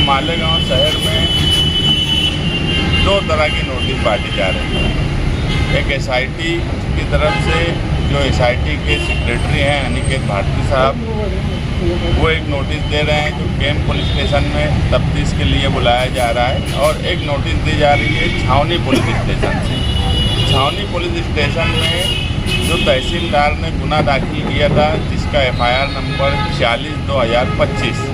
मालेगांव शहर में दो तरह की नोटिस बांटी जा रही है। एक एसआईटी की तरफ से, जो एसआईटी के सेक्रेटरी हैं अनिकेत भारती साहब, वो एक नोटिस दे रहे हैं जो कैंप पुलिस स्टेशन में तफ्तीश के लिए बुलाया जा रहा है, और एक नोटिस दी जा रही है छावनी पुलिस स्टेशन से। छावनी पुलिस स्टेशन में जो तहसीलदार ने गुना दाखिल किया था, जिसका FIR नंबर 40/2025,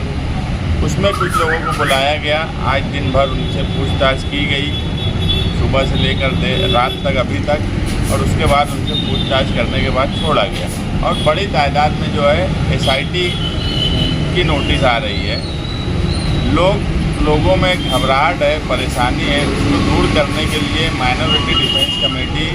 उसमें कुछ लोगों को बुलाया गया। आज दिन भर उनसे पूछताछ की गई, सुबह से लेकर रात तक अभी तक, और उसके बाद उनसे पूछताछ करने के बाद छोड़ा गया। और बड़ी तादाद में जो है SIT की नोटिस आ रही है। लोगों में घबराहट है, परेशानी है, उसको दूर करने के लिए minority defence committee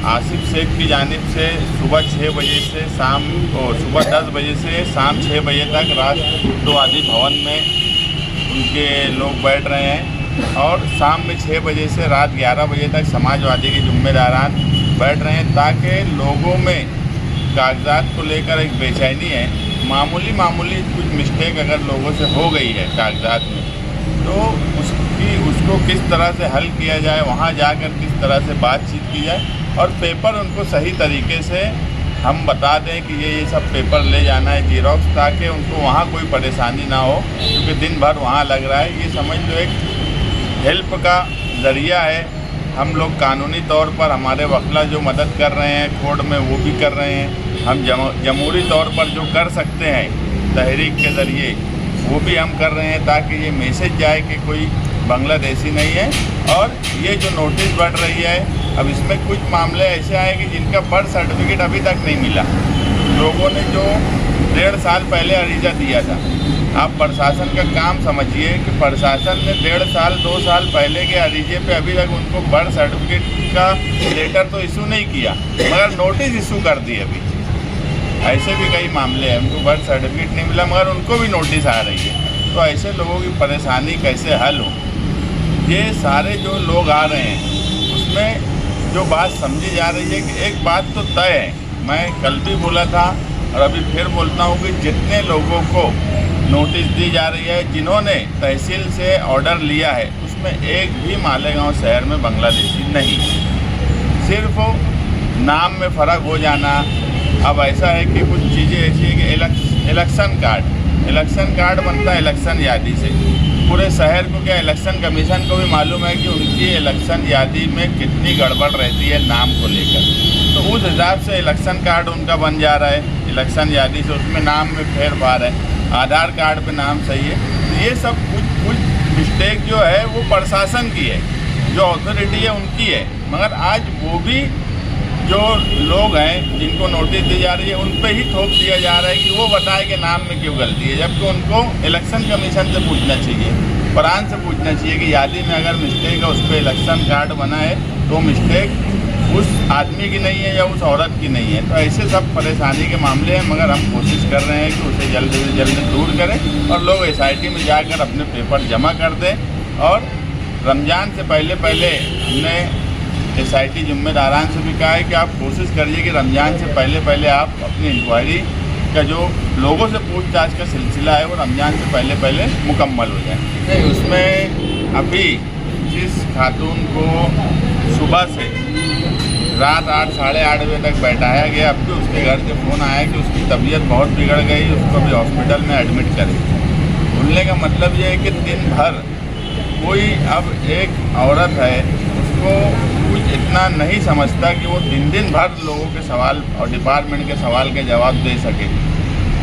Asif Shaikh की जानिब से सुबह 6 बजे से सुबह 10 बजे से शाम 6 बजे तक राष्ट्रवादी भवन में उनके लोग बैठ रहे हैं, और शाम में 6 बजे से रात 11 बजे तक समाजवादी के जिम्मेदारान बैठ रहे हैं, ताकि लोगों में कागजात को लेकर एक बेचैनी है। मामूली कुछ मिस्टेक अगर लोगों से हो गई है कागजात में, तो उसको किस तरह से हल किया जाए, वहाँ जाकर किस तरह से बातचीत की जाए, और पेपर उनको सही तरीके से हम बता दें कि ये सब पेपर ले जाना है जीरोक्स, ताकि उनको वहाँ कोई परेशानी ना हो, क्योंकि दिन भर वहाँ लग रहा है। ये समझ लो एक हेल्प का ज़रिया है। हम लोग कानूनी तौर पर हमारे वकील जो मदद कर रहे हैं कोर्ट में, वो भी कर रहे हैं। हम जमहूरी तौर पर जो कर सकते हैं तहरीक के ज़रिए, वो भी हम कर रहे हैं, ताकि ये मैसेज जाए कि कोई बांग्लादेशी नहीं है। और ये जो नोटिस बढ़ रही है, अब इसमें कुछ मामले ऐसे आए कि जिनका बर्थ सर्टिफिकेट अभी तक नहीं मिला। लोगों ने जो 1.5 साल पहले अरीजा दिया था, आप प्रशासन का काम समझिए कि प्रशासन ने 1.5 साल 2 साल पहले के अरीजे पे अभी तक उनको बर्थ सर्टिफिकेट का लेटर तो इशू नहीं किया, मगर नोटिस इशू कर दी। अभी ऐसे भी कई मामले हैं, उनको बर्थ सर्टिफिकेट नहीं मिला मगर उनको भी नोटिस आ रही है। तो ऐसे लोगों की परेशानी कैसे हल हो? ये सारे जो लोग आ रहे हैं, उसमें जो बात समझी जा रही है कि एक बात तो तय है, मैं कल भी बोला था और अभी फिर बोलता हूँ कि जितने लोगों को नोटिस दी जा रही है, जिन्होंने तहसील से ऑर्डर लिया है, उसमें एक भी मालेगांव शहर में बांग्लादेशी नहीं। सिर्फ नाम में फ़र्क हो जाना। अब ऐसा है कि कुछ चीज़ें ऐसी है कि इलेक्शन कार्ड बनता है इलेक्शन यादी से। पूरे शहर को क्या, इलेक्शन कमीशन को भी मालूम है कि उनकी इलेक्शन यादी में कितनी गड़बड़ रहती है नाम को लेकर। तो उस हिसाब से इलेक्शन कार्ड उनका बन जा रहा है इलेक्शन यादी से, उसमें नाम में फेर फार है, आधार कार्ड पे नाम सही है। तो ये सब कुछ मिस्टेक जो है वो प्रशासन की है, जो अथॉरिटी है उनकी है। मगर आज वो भी जो लोग हैं जिनको नोटिस दी जा रही है, उन पे ही थोप दिया जा रहा है कि वो बताए कि नाम में क्यों गलती है, जबकि उनको इलेक्शन कमीशन से पूछना चाहिए, प्रांत से पूछना चाहिए कि यादी में अगर मिस्टेक है, उस पर इलेक्शन कार्ड बना है तो मिस्टेक उस आदमी की नहीं है या उस औरत की नहीं है। तो ऐसे सब परेशानी के मामले हैं, मगर हम कोशिश कर रहे हैं कि उसे जल्द से जल्द दूर करें और लोग SIT में जाकर अपने पेपर जमा कर दें। और रमज़ान से पहले हमने SIT जिम्मेदारान से भी कहा है कि आप कोशिश करिए कि रमज़ान से पहले आप अपनी इंक्वायरी का जो लोगों से पूछताछ का सिलसिला है वो रमज़ान से पहले मुकम्मल हो जाए। उसमें अभी जिस खातून को सुबह से रात 8 साढ़े 8 बजे तक बैठाया गया, अब भी उसके घर से फ़ोन आया कि उसकी तबीयत बहुत बिगड़ गई, उसको अभी हॉस्पिटल में एडमिट करें। बोलने का मतलब ये है कि दिन भर कोई, अब एक औरत है, उसको कुछ इतना नहीं समझता कि वो दिन भर लोगों के सवाल और डिपार्टमेंट के सवाल के जवाब दे सके।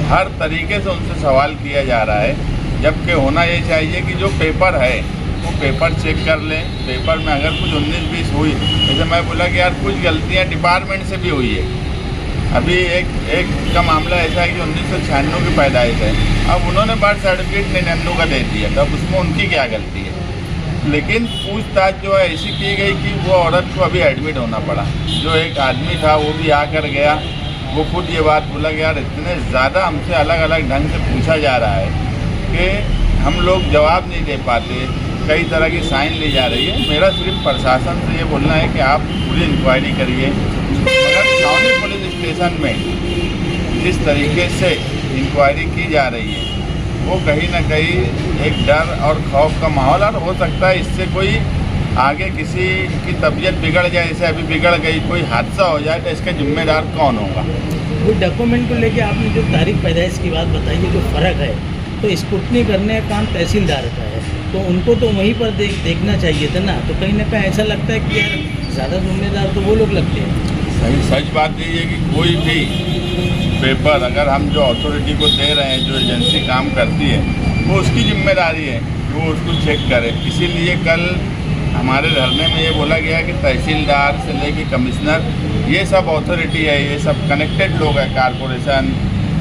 हर तरीके से उनसे सवाल किया जा रहा है, जबकि होना ये चाहिए कि जो पेपर है वो पेपर चेक कर लें। पेपर में अगर कुछ 19-20 हुई, जैसे मैं बोला कि यार कुछ गलतियाँ डिपार्टमेंट से भी हुई है। अभी एक का मामला ऐसा है कि 1996 की पैदाइश है, अब उन्होंने बर्थ सर्टिफिकेट 99 का दे दिया, तब उसमें उनकी क्या गलती है? लेकिन पूछताछ जो है ऐसी की गई कि वो औरत को अभी एडमिट होना पड़ा। जो एक आदमी था वो भी आकर गया, वो खुद ये बात बोला कि यार इतने ज़्यादा हमसे अलग अलग ढंग से पूछा जा रहा है कि हम लोग जवाब नहीं दे पाते, कई तरह की साइन ली जा रही है। मेरा सिर्फ प्रशासन से ये बोलना है कि आप पूरी इंक्वायरी करिए। मगर छावनी पुलिस स्टेशन में जिस तरीके से इंक्वायरी की जा रही है वो कहीं ना कहीं एक डर और खौफ का माहौल, और हो सकता है इससे कोई आगे किसी की तबीयत बिगड़ जाए, जैसे अभी बिगड़ गई, कोई हादसा हो जाए तो इसका जिम्मेदार कौन होगा। वो डॉक्यूमेंट को लेके आपने जो तारीख पैदाइश की बात बताई है, जो फ़र्क है, तो स्क्रूटनी करने का काम तहसीलदार का है, तो उनको तो वहीं पर देखना चाहिए था ना। तो कहीं ना कहीं ऐसा लगता है कि यार ज़्यादा जिम्मेदार तो वो लोग लगते हैं। सच बात यही है कि कोई भी पेपर अगर हम जो अथॉरिटी को दे रहे हैं, जो एजेंसी काम करती है, वो उसकी जिम्मेदारी है कि वो उसको चेक करे। इसीलिए कल हमारे धरने में ये बोला गया कि तहसीलदार से लेके कमिश्नर, ये सब अथॉरिटी है, ये सब कनेक्टेड लोग हैं, कारपोरेशन,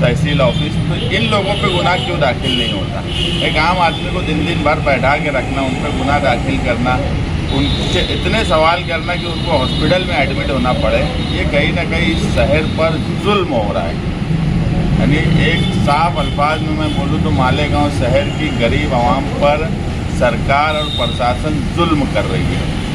तहसील ऑफिस, तो इन लोगों पे गुनाह क्यों दाखिल नहीं होता। एक आम आदमी को दिन दिन भर बैठा के रखना, उन पर गुनाह दाखिल करना, उनसे इतने सवाल करना कि उनको हॉस्पिटल में एडमिट होना पड़े, ये कहीं ना कहीं शहर पर जुल्म हो रहा है। यानी एक साफ अल्फाज में मैं बोलूँ तो मालेगांव शहर की गरीब आवाम पर सरकार और प्रशासन जुल्म कर रही है।